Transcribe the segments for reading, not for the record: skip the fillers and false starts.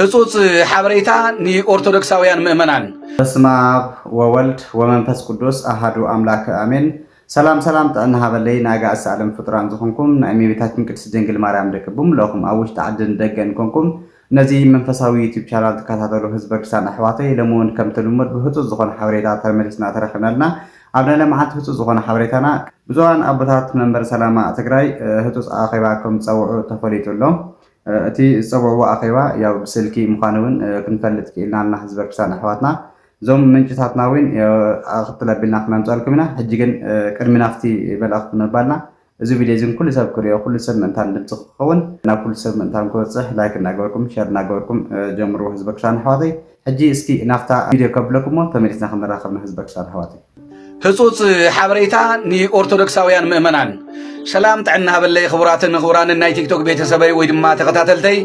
ህጹጽ ሐበሬታ ኦርቶዶክሳውያን ምእመናን በስመ አብ ወወልድ ወመንፈስ ቅዱስ አሐዱ አምላክ አሜን። ሰላም ጥዕና ሃበለይ ናጋ ዓለም ፍጡራን ዝኾንኩም ናይ እመቤታችን ቅድስት ድንግል ማርያም ደቅቡም ለኹም ኣብ ውሽጢ ዓድን ደገን ኮንኩም ነዚ መንፈሳዊ ዩቲዩብ ቻናል ተከታተሉ ህዝበ ክርስቲያን ኣሕዋተይ ለሞን ከም ተልሙድ ብህጹጽ ዝኾነ ሓበሬታ ተመልስና ተረኽብናልና ኣብ ናይ ለማዓት ህጹጽ ዝኾነ ሓበሬታና ብዙሓን ኣቦታት መንበር ሰላማ ትግራይ ህጹጽ ኣኼባ ከም ዝፀውዑ ተፈሊጡሎም እቲ ዝፀውዕዎ ኣኼባ ያው ብስልኪ ምዃኑውን ክንፈልጥ ክኢልናልና ህዝበ ክርስቲያን ኣሕዋትና ዞም ምንጭታትና እውን ክትለብልና ክነምፀልኩም ኢና ሕጂ ግን ቅድሚ ናፍቲ መልእኽቲ ምባልና እዚ ቪድዮ እዚ ኩሉ ሰብ ክሪኦ ኩሉ ሰብ ምእንታን ድምፂ ክኸውን ናብ ኩሉ ሰብ ምእንታን ክበፅሕ ላይክ እናገበርኩም ሸር እናገበርኩም ጀምሩ ህዝበ ክርስቲያን ኣሕዋተይ ሕጂ እስኪ ናፍታ ቪድዮ ከብለኩሞ ተመሊስና ክንራኸብና ህዝበ ክርስቲያን ኣሕዋተይ ህጹጽ ሐበሬታ ኦርቶዶክሳውያን ምእመናን ሰላም ጥዕና ሃበለይ ክቡራትን ክቡራንን ናይ ቲክቶክ ቤተሰበይ ወይ ድማ ተኸታተልተይ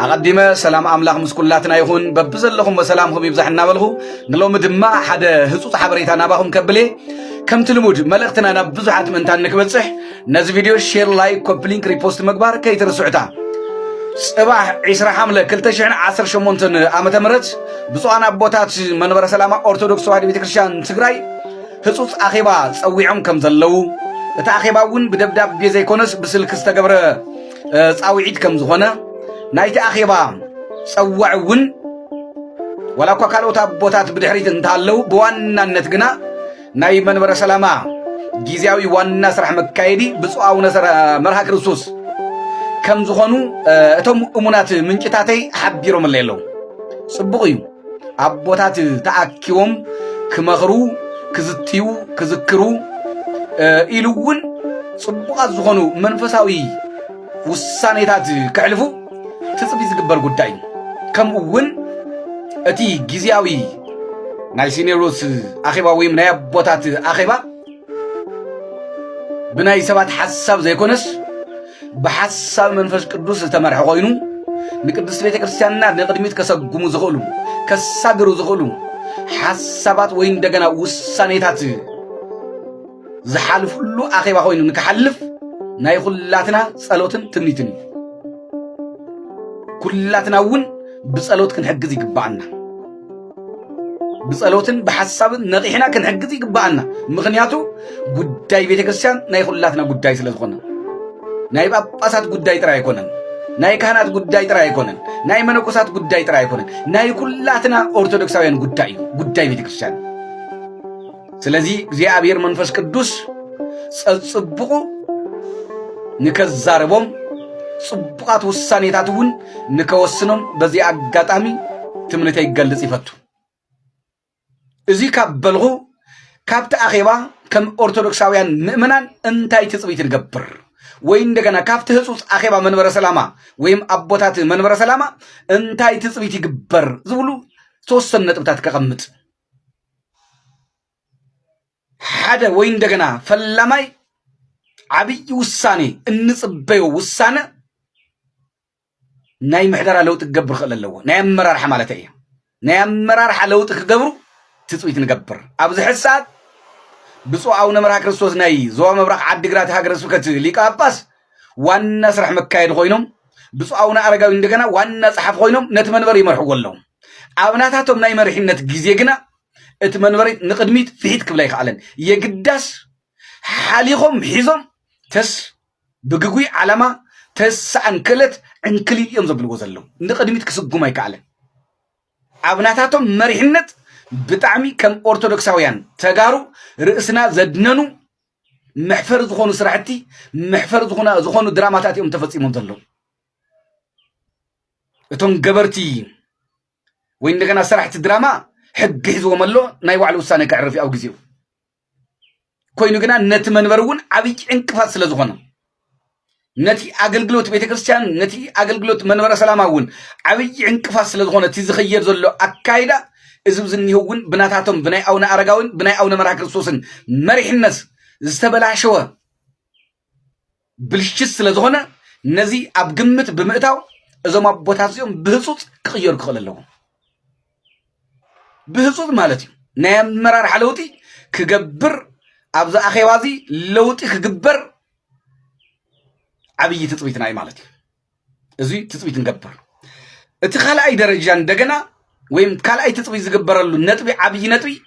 ኣቐዲመ ሰላም ኣምላኽ ምስ ኩላትና ይኹን በብዘለኹም በሰላምኩም ይብዛሕ እናበልኹ ንሎሚ ድማ ሓደ ህጹጽ ሐበሬታ ናባኹም ከብሌ ከምቲ ልሙድ መልእኽትና ናብ ብዙሓት ምእንታን ንክበፅሕ ነዚ ቪድዮ ሼር ላይክ ኮፒ ሊንክ ሪፖስት ምግባር ከይትርስዑታ ጽባሕ 20 ሓምለ 2018 ዓመተ ምህረት ብፁዓን ኣቦታት መንበረ ሰላማ ኦርቶዶክስ ተዋህዶ ቤተክርስትያን ትግራይ ህጹጽ ኣኼባ ጸዊዖም ከም ዘለው እቲ ኣኼባ እውን ብደብዳቤ ዘይኮነስ ብስልክ ዝተገብረ ጻውዒት ከም ዝኾነ ናይቲ ኣኼባ ጸዋዕ እውን ወላ እኳ ካልኦት ኣቦታት ብድሕሪት እንተሃለው ብዋናነት ግና ናይ መንበረ ሰላማ ጊዜያዊ ዋና ስራሕ መካየዲ ብፁዕ ኣቡነ መርሃ ክርስቶስ ከም ዝኾኑ እቶም እሙናት ምንጭታተይ ሓቢሮም ኣለዉ። ጽቡቕ እዩ ኣቦታት ተኣኪቦም ክመኽሩ ክዝትዩ ክዝክሩ ኢሉ እውን ጽቡቓት ዝኾኑ መንፈሳዊ ውሳኔታት ክሕልፉ ትጽቢት ዝግበር ጉዳይ ከምኡ እውን እቲ ጊዜያዊ ናይ ሲኔሮስ ኣኼባ ወይ ናይ ኣቦታት ኣኼባ ብናይ ሰባት ሓሳብ ዘይኮነስ ብሓሳብ መንፈስ ቅዱስ ዝተመርሐ ኮይኑ ንቅድስት ቤተ ክርስቲያንና ንቅድሚት ከሰጉሙ ዝኽእሉ ከሳግሩ ዝኽእሉ ሓሳባት ወይ እንደገና ውሳኔታት ዝሓልፍሉ ኣኼባ ኮይኑ ንክሓልፍ ናይ ኩላትና ጸሎትን ትምኒትን ኩላትና እውን ብጸሎት ክንሕግዝ ይግባአና ብጸሎትን ብሓሳብን ነቂሕና ክንሕግዝ ይግባአና ምክንያቱ ጉዳይ ቤተ ክርስቲያን ናይ ኩላትና ጉዳይ ስለ ዝኾነ ናይ ጳጳሳት ጉዳይ ጥራይ ኣይኮነን ናይ ካህናት ጉዳይ ጥራይ ኣይኮነን ናይ መነኮሳት ጉዳይ ጥራይ ኣይኮነን ናይ ኩላትና ኦርቶዶክሳውያን ጉዳይ ጉዳይ ቤተ ክርስቲያን ስለዚህ እግዚአብሔር መንፈስ ቅዱስ ጽቡቕ ንከዛረቦም ጽቡቓት ውሳኔታት እውን ንከወስኖም በዚህ አጋጣሚ ትምነተይ ይገልጽ ይፈቱ እዚ ካብልኹ ካብቲ ኣኼባ ከም ኦርቶዶክሳውያን ምእመናን እንታይ ትጽቢት ንገብር ወይ እንደገና ካብቲ ህጹጽ ኣኼባ መንበረ ሰላማ ወይም ኣቦታት መንበረ ሰላማ እንታይ ትጽቢት ይግበር ዝብሉ ተወሰኑ ነጥብታት ከቐምጥ ሓደ ወይ እንደገና ፈላማይ ዓብይ ውሳኔ እንጽበዮ ውሳነ ናይ ምሕደራ ለውጥ ክገብር ክእል ኣለዎ ናይ ኣመራርሓ ማለት እዩ ናይ ኣመራርሓ ለውጥ ክገብሩ ትጽቢት ንገብር ኣብዚ ሕሳብ ብፁዕ ኣቡነ መርሃ ክርስቶስ ናይ ዞባ ምብራቕ ዓዲግራት ሃገረ ስብከት ሊቀ ጳጳስ ዋና ስራሕ መካየዲ ኮይኖም ብፁዕ ኣቡነ ኣረጋዊ እንደገና ዋና ጸሓፍ ኮይኖም ነቲ መንበር ይመርሕዎ ኣለዉ ኣብናታቶም ናይ መሪሕነት ግዜ ግና እቲ መንበሪ ንቅድሚት ፍሒት ክብላ ይኽኣለን የግዳስ ሓሊኾም ሒዞም ተስ ብግጉይ ዓላማ ተስዓን ክእለት ዕንክሊል እዮም ዘብልዎ ዘለዉ ንቅድሚት ክስጉም ኣይከኣለን ኣብናታቶም መሪሕነት ብጣዕሚ ከም ኦርቶዶክሳውያን ተጋሩ ርእስና ዘድነኑ ምሕፈር ዝኾኑ ስራሕቲ ምሕፈር ዝኾኑ ድራማታት እዮም ተፈጺሞም ዘለዉ እቶም ገበርቲ ወይ እንደገና ስራሕቲ ድራማ ሕጊ ሒዝዎም ኣሎ ናይ ባዕሉ ውሳነ ክዕርፍ ኣብ ግዜኡ ኮይኑ ግና ነቲ መንበር እውን ዓብይ ዕንቅፋት ስለ ዝኾነ ነቲ ኣገልግሎት ቤተ ክርስቲያን ነቲ ኣገልግሎት መንበረ ሰላማ እውን ዓብይ ዕንቅፋት ስለ ዝኾነ እቲ ዝኽየድ ዘሎ ኣካይዳ እዚ ዝኒሁ እውን ብናታቶም ብናይ ኣቡነ ኣረጋዊን ብናይ ኣቡነ መርሃ ክርስቶስን መሪሕነት ዝተበላሸወ ብልሽት ስለ ዝኾነ ነዚ ኣብ ግምት ብምእታው እዞም ኣቦታት እዚኦም ብህጹጽ ክቕየሩ ክኽእል ኣለዎም ብህጹጽ ማለት እዩ ናይ ኣመራርሓ ለውጢ ክገብር ኣብዚ ኣኼባ እዚ ለውጢ ክግበር ዓብይ ትጽቢትና እዩ ማለት እዩ እዚ ትጽቢት ንገብር اتخلأي درجة دجنا ويم كالأي تطبي زجبرلو نتبي عبي نتبي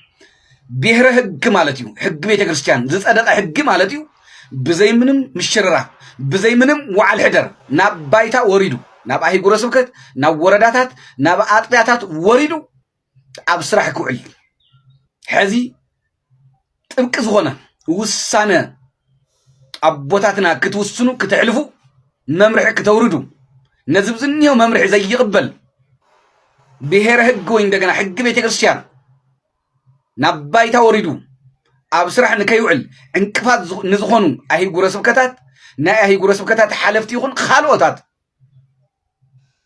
بيهره حق مالتيو حق بيت كريستيان زس أدق حق مالتيو بزي منم مشررة بزي منم وعلى الحدر ناب بايتا وريدو ناب أهي قرص بكت ناب ورداتات ناب أطبيعتات وريدو أبصرح كوعل حزي تبكز غنا وسانة أبوتاتنا كتوسنو كتعلفو ممرح كتوردو نزبزنيو ممرح زي يقبل بهر حق وين دغنا حق بيت كريستيان نبايتا وريدو أبصرح نكيوعل انكفات نزخونو أهي قرص بكتات نا أهي قرص بكتات حالفتي يخون خالوتات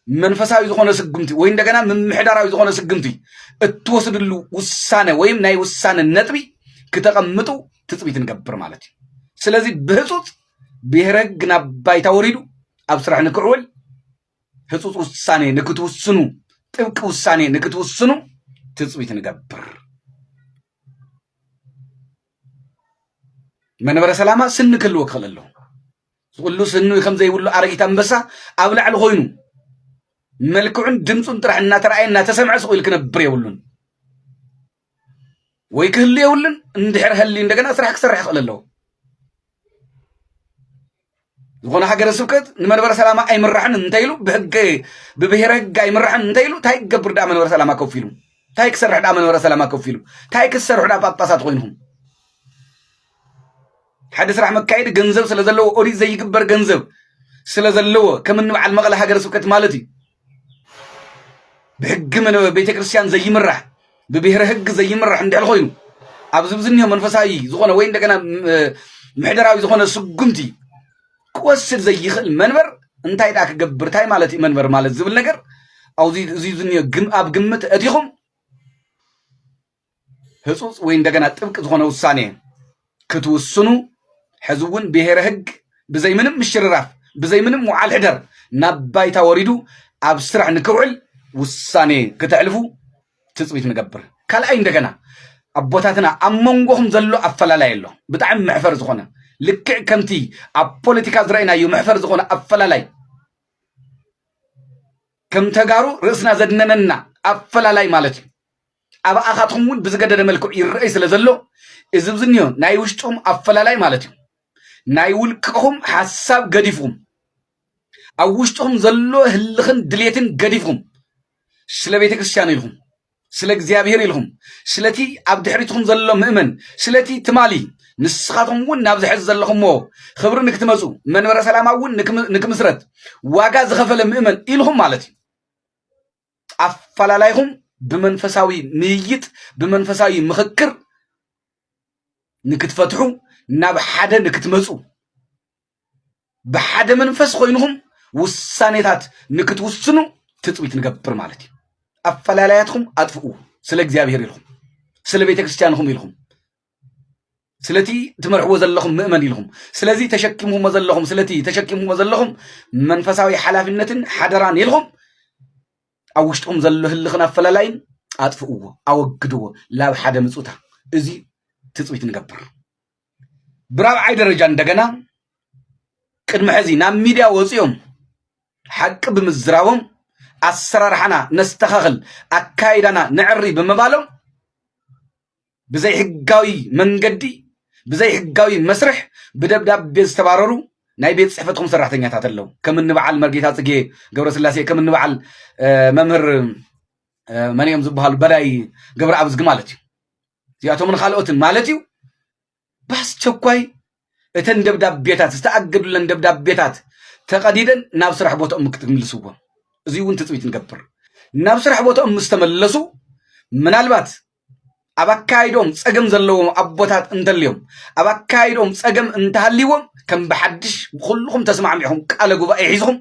منفساوي زخونه سقمتي وين دغنا من محدراوي زخونه سقمتي اتوسدلو وسانه ويم ناي وسانه نطبي كتقمطو تطبيت نقبر مالتي سلازي بهصوص بهرغنا بايتا وريدو ابصرح نكعول هصوص وسانه نكتوسنو ጥብቅ ውሳኔ ንክትወስኑ ትጽቢት ንገብር መንበረ ሰላማ ስንክል ወከለሎ ሁሉ ስኑ ከም ዘይብሉ አረጊት አንበሳ አብላዕል ኮይኑ መልክዑን ድምጹን ጥራሕ እና ተራእይና ተሰምዐ ስቁል ክነብር ይውሉን ወይ ክህል ይውሉን እንድሕር ህሊ እንደገና ስራሕ ክሰርሕ ይኽእለሎ ዝኾነ ሃገረ ስብከት ንመንበረ ሰላማ አይምራሕን እንታይሉ በህገ በብሔረ ህግ አይምራሕን እንታይሉ ታይ ገብር ዳ መንበረ ሰላማ ከፊሉ ታይ ክሰርሕ ዳ መንበረ ሰላማ ከፊሉ ታይ ክሰርሕ ዳ ጳጳሳት ኮይንሁም ሓደ ስራሕ መካይድ ገንዘብ ስለዘለዎ ኦዲት ዘይግበር ገንዘብ ስለዘለዎ ከምን በዓል መቀለ ሃገረ ስብከት ማለት እዩ بحق من بيت كريستيان زي مرح ببهر حق زي مرح عند الخوين أبزبزنيهم منفساي زخونة وين دكنا محدراوي زخونة سقمتي كوسر زي خل منبر انتاي داك جبر تاي مالتي منبر مالت زبل نجر أو زي زنيا جم أب جمت أديهم هسوس وين دكنا تبك زخونة وسانية كتوسنو حزون بهر حق بزي منم مش شرراف بزي منم وعلى الحدر نبايتا وريدو أبسرع نكوعل ውሳኔ ከተዕልፉ ትጽቢት ንገብር ካልአይ እንደገና አቦታትና አመንጎም ዘሎ አፈላላይ የሎ በጣም መሕፈር ዝኾነ ልክዕ ከምቲ ኣብ ፖለቲካ ዝረአናዮ መሕፈር ዝኾነ አፈላላይ ከም ተጋሩ ርእስና ዘድነነና አፈላላይ ማለት እዩ ኣብ ኣኻትኩም እውን ብዝገደደ መልክዕ ይርአይ ስለ ዘሎ እዚ ብዝኒዮ ናይ ውሽጦም አፈላላይ ማለት እዩ ናይ ውልቅኹም ሓሳብ ገዲፍኩም ኣብ ውሽጦም ዘሎ ህልኽን ድሌትን ገዲፍኩም ስለ ቤተ ክርስቲያን ኢልኩም ስለ እግዚአብሔር ኢልኩም ስለቲ ኣብ ድሕሪትኩም ዘሎ ምእመን ስለቲ ትማሊ ንስኻትኩም እውን ናብ ዝሕዝ ዘለኹምዎ ክብሪ ንክትመፁ መንበረ ሰላማ እውን ንክምስረት ዋጋ ዝኸፈለ ምእመን ኢልኩም ማለት እዩ ኣፈላላይኩም ብመንፈሳዊ ምይይጥ ብመንፈሳዊ ምኽክር ንክትፈትሑ ናብ ሓደ ንክትመፁ ብሓደ መንፈስ ኮይንኩም ውሳኔታት ንክትውስኑ ትጽቢት ንገብር ማለት እዩ አፈላላያትኩም አጥፍኡ ስለ እግዚአብሔር ኢልኩም ስለ ቤተ ክርስቲያንኩም ኢልኩም ስለቲ ትመርሕዎ ዘለኹም ምእመን ኢልኩም ስለዚ ተሸኪምዎ ዘለኹም ስለቲ ተሸኪምዎ ዘለኹም መንፈሳዊ ሓላፊነትን ሓደራን ኢልኩም ኣብ ውሽጥኩም ዘሎ ህልኽን አፈላላይን አጥፍኡዎ አወግድዎ ላብ ሓደ ምጹታ እዚ ትጽቢት ንገብር ብራብዓይ ደረጃ እንደገና ቅድመ ሕዚ ናብ ሚድያ ወፂኦም ሓቂ ብምዝራቦም አሰራርሓና ነስተኻኽል አካይዳና ንዕሪ ብምባሎም ብዘይ ሕጋዊ መንገዲ ብዘይ ሕጋዊ መስርሕ ብደብዳቤ ዝተባረሩ ናይ ቤት ጽሕፈትኩም ሰራሕተኛታት ኣለዉ ከም እንበዓል መርጌታ ጽጌ ገብረስላሴ ከም እንበዓል መምህር መን እዮም ዝበሃሉ በላይ ገብረ ኣብዝጊ ማለት እዩ እዚኣቶምን ካልኦትን ማለት እዩ ብኣስቸኳይ እተን ደብዳቤታት ዝተኣገዱለን ደብዳቤታት ተቐዲደን ናብ ስራሕ ቦታኦም ክትምልስዎ እዚ እውን ትጽቢት ንገብር ናብ ስራሕ ቦታኦም ምስተመለሱ ምናልባት ኣብ ኣካይዶም ፀገም ዘለዎም ኣቦታት እንተልዮም ኣብ ኣካይዶም ፀገም እንተሃልይዎም ከም ብሓድሽ ኩልኩም ተስማዕሚዕኩም ቃለ ጉባኤ ሒዝኩም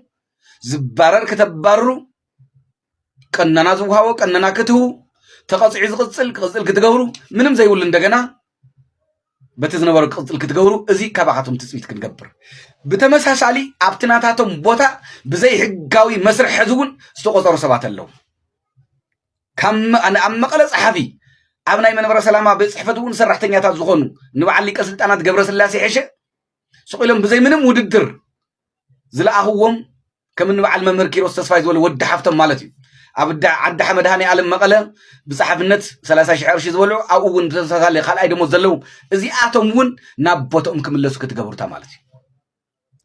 ዝባረር ከተባረሩ ቀነና ዝውሃቦ ቀነና ክትህቡ ተቐፅዒ ዝቕፅል ክቕፅል ክትገብሩ ምንም ዘይብሉ እንደገና በቲ ዝነበሩ ቅፅል ክትገብሩ እዚ ካባኻቶም ትጽቢት ክንገብር ብተመሳሳሊ ኣብትናታቶም ቦታ ብዘይ ሕጋዊ መስርሕ ሕዚ እውን ዝተቆፀሩ ሰባት ኣለዉ ኣብ መቐለ ፀሓፊ ኣብ ናይ መንበረ ሰላማ ቤት ጽሕፈት እውን ሰራሕተኛታት ዝኾኑ ንበዓል ሊቀ ስልጣናት ገብረስላሴ ሕሸ ስቑኢሎም ብዘይ ምንም ውድድር ዝለኣኽዎም ከም ንበዓል መምህር ኪሮስ ተስፋይ ዝበሉ ወዲ ሓፍቶም ማለት እዩ عد حمد هاني على مقالة بصحف النت 30,000 قرش زبلو أو ون تسالي خال أي دمو زلو إزي آتم ون نابوتهم كملسو كتقبر تمالتي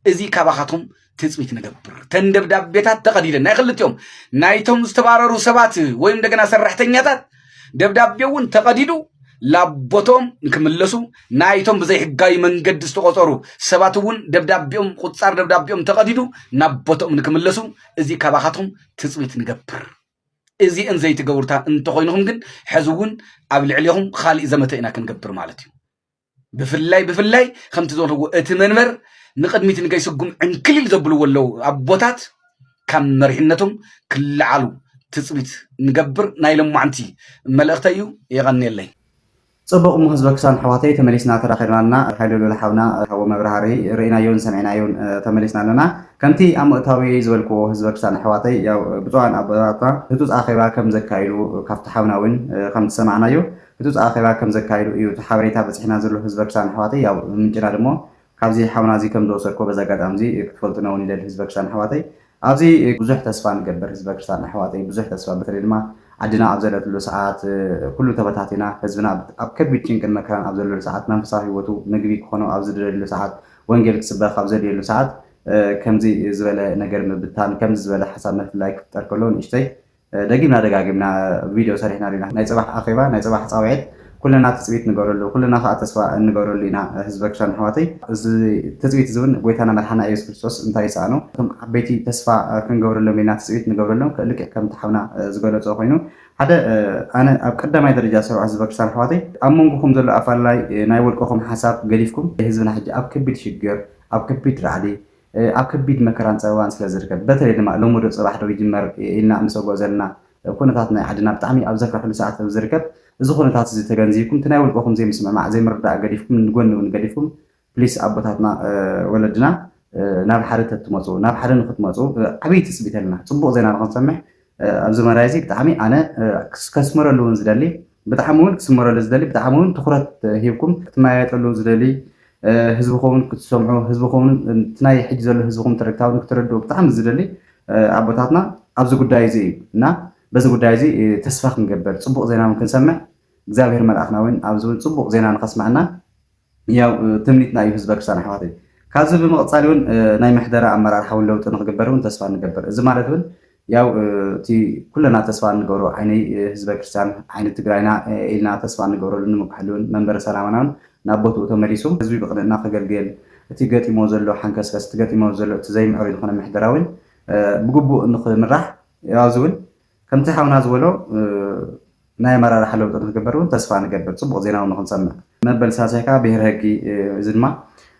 إزي كاباخاتهم تثبيت نقبر تندب دبيتات تقديدا نايخلتهم نايتهم استباررو سبات ويم دقنا سرحتنياتات دبدابيون تقديدو لابوتهم نكملسو نايتهم بزي حقاي منقد استقصرو سباتون دبدابيهم قصار دبدابيهم تقديدو نابوتهم نكملسو إزي كاباخاتهم تثبيت نقبر إزي إن زي تقورتا انت خوينهم جن حزون قبل عليهم خالي إذا متى كنقبر مالتي بفلاي خمت زون هو اتمنمر نقدميت نجاي سقوم عن كل زبلو ولو أبوتات كم مرحنتهم كل علو تثبيت نقبر نايلم معنتي ملأختيو يغني لي صبغ مهزبك سان حواتي تمليسنا تراخيرنا لنا حيلو لحونا هو مبرهاري رئينا يون سمعنا يون تمليسنا لنا كنتي أمؤتاوي زولكو هزبك سان حواتي يو بطوعن أبوطا هتوز آخرا كم زكايلو كافت حونا وين كم تسمعنا يو هتوز آخرا كم زكايلو يو تحاوريتا بسحنا زولو هزبك سان حواتي يو من جنا دمو كابزي حونا زي كم دوسركو بزاقات أمزي كتفلتنا وني لل هزبك سان حواتي أبزي بزوح تسفان قبر هزبك سان حواتي بزوح تسفان بتريد ما عدنا أبزلت له ساعات كله تبتاتنا حزبنا أبكر بيتشين كن مكان أبزل له ساعات منفصاحي وتو نجري كونو أبزل له ساعات وانجلك سباق أبزل له ساعات كم زي زبالة نجر مبتان كم زبالة حسابنا في لايك تركلون إشتي دقيقنا فيديو صريحنا لنا نيصبح أخيبا نيصبح صاوعد كلنا تثبيت نقول له كلنا خاطر تسوى نقول لنا حزبك شان حواتي تثبيت زون بويتنا مرحنا يسوع كريستوس انتي سانو ثم حبيتي تسفى كنقول له لنا تثبيت نقول له لك كم تحونا زغلو زوخينو هذا انا قدامي درجه سرع حزبك شان حواتي امونكم زلو افال لاي ناي ولكم حساب غليفكم حزبنا حج اب كبيت شجر اب كبيت رعدي اب كبيت مكران صوان سلازركب بتري لما لو مدو صباح دو يجمر إلنا مسوغو زلنا كونتاتنا عدنا بطعمي ابزرك كل ساعه زركب زخونتات زي تغنزيكم تناول بكم زي مسمع مع زي مردا غديفكم نغون ونغديفكم بليس ابوتاتنا ولدنا ناب حرته تمصو ناب حرن نختمصو عبيت تثبيتلنا صبو زينا نسمع ابز مرايزي بتعمي انا كسمرلون زدلي بتعمون كسمرل زدلي بتعمون تخرت هيبكم تمايتلو زدلي حزبكم كتسمعوا حزبكم تناي حج زلو حزبكم تركتاو نكتردو بتعم زدلي ابوتاتنا ابز غداي زينا بس قداي زي تسفخ نقبل صبوق زينا ممكن نسمع እግዚአብሔር መልአክና ወን ኣብዙን ጽቡቕ ዜና ንኸስማዕና ያው ትምኒትና እዩ ህዝበ ክርስቲያን ኣሕዋተይ ካብዚ ብምቕፃል ናይ ምሕደራ ኣመራርሓ እውን ለውጢ ንክግበር እውን ተስፋ ንገብር እዚ ማለት እውን ያው እቲ ኩለና ተስፋ ንገብሮ ዓይነይ ህዝበ ክርስቲያን ዓይነ ትግራይና ኢልና ተስፋ ንገብረሉ ንምክሕሉን መንበረ ሰላምና እውን ናብ ቦትኡ ተመሊሱ ህዝቢ ብቕንዕና ከገልግል እቲ ገጢሞ ዘሎ ሓንከስከስ እቲ ገጢሞ ዘሎ እቲ ዘይምዕሩይ ዝኾነ ምሕደራ እውን ብግቡእ ንኽምራሕ ያው እዚ እውን ከምቲ ሓውና ዝበሎ ናይ መራርሓ ለውጢ ንክግበሩን ተስፋ ንገብር ጽቡቕ ዜና እውን ንኽንሰምዕ መበል ሳሳይካ ብሄር ሕጊ እዚ ድማ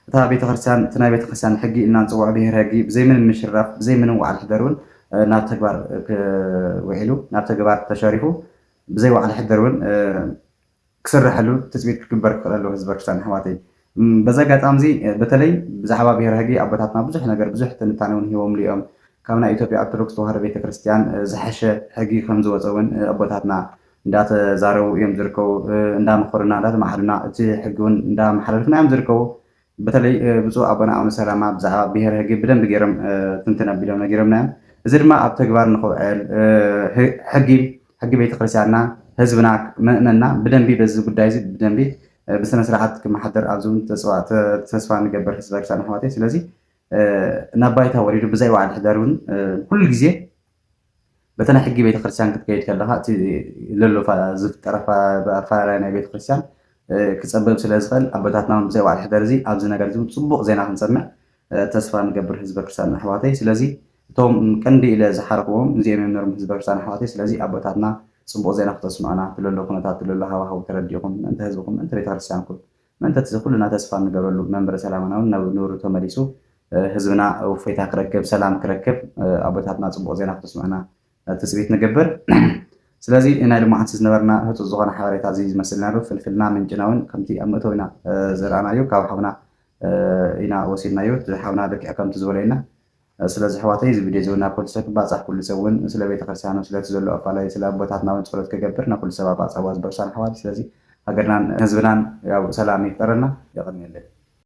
እታ ቤተክርስትያን እቲ ናይ ቤተክርስትያን ሕጊ ኢልና ንፅውዖ ብሄር ሕጊ ብዘይ ምንም ምሽራፍ ብዘይ ምንም ዋዕል ሕደር እውን ናብ ተግባር ውዒሉ ናብ ተግባር ተሸሪፉ ብዘይ ዋዕል ሕደር እውን ክስርሐሉ ትፅቢት ክግበር ክኽእለሉ ህዝበ ክርስቲያን ኣሕዋተይ በዛ ኣጋጣሚ እዚ በተለይ ብዛዕባ ብሄር ሕጊ ኣቦታትና ብዙሕ ነገር ብዙሕ ትንታነ እውን ሂቦም ልኦም ካብ ናይ ኢትዮጵያ ኦርቶዶክስ ተዋህዶ ቤተክርስትያን ዝሓሸ ሕጊ ከም ዝወፀ እውን ኣቦታትና እንዳተዛረቡ እዮም ዝርከቡ እንዳመኸሩና እንዳተማሓሉና እቲ ሕጊ እውን እንዳመሓላለፍና እዮም ዝርከቡ በተለይ ብፁዕ ኣቦና ኣቡነ ሰላማ ብዛዕባ ብሄር ሕጊ ብደንቢ ገይሮም ትንትን ኣቢሎም ነጊሮምና እዮም እዚ ድማ ኣብ ተግባር ንኽውዕል ሕጊ ቤተክርስትያንና ህዝብና ምእመንና ብደንቢ በዚ ጉዳይ እዚ ብደንቢ ብስነ ስርዓት ክመሓደር ኣብዚ እውን ተስፋ ንገብር ህዝበ ክርስቲያን ኣሕዋተይ ስለዚ ናብ ባይታ ወሪዱ ብዘይ ዋዕል ሕደር እውን ኩሉ ግዜ በተና ሕጊ ቤተክርስትያን ክትከይድ ከለካ እቲ ዘሎ ዝፍጠረ ኣፈላላይ ናይ ቤተክርስትያን ክፀበብ ስለ ዝኽእል ኣቦታትና ብዘይ ዋዕል ሕደር እዚ ኣብዚ ነገር እዚ ፅቡቕ ዜና ክንሰምዕ ተስፋ ንገብር ህዝበ ክርስቲያን ኣሕዋተይ ስለዚ እቶም ቀንዲ ኢለ ዝሓረኽዎም እዚኦም እዮም ነሮም ህዝበ ክርስቲያን ኣሕዋተይ ስለዚ ኣቦታትና ፅቡቕ ዜና ክተስምዑና ትለሎ ኩነታት ትለሎ ሃዋሃው ተረዲኹም ምእንተ ህዝብኩም ምእንተ ቤተክርስትያንኩም ምእንተ ኩልና ተስፋ ንገብረሉ መንበረ ሰላምና እውን ናብ ንብሩ ተመሊሱ ህዝብና እፎይታ ክረክብ ሰላም ክረክብ ኣቦታትና ፅቡቕ ዜና ክተስምዑና تثبيت نجبر سلازي إن اللي معتز نبرنا هتو الزغنا حوالي تعزيز مثلنا له في الفيلم من جناون كمتي أمتونا زرعنا يو كاو حونا إنا وسيلنا يو حونا لك أكم تزولينا سلازي حواتي زي فيديو زونا كل سك بعض كل سوون سلا بيت خرسانو سلا تزولو أفعالي سلا بوتاتنا ونسولت كجبرنا كل سبب بعض أواز برسان حوالي سلازي أجرنا نزبنا يا سلامي فرنا يا غني الله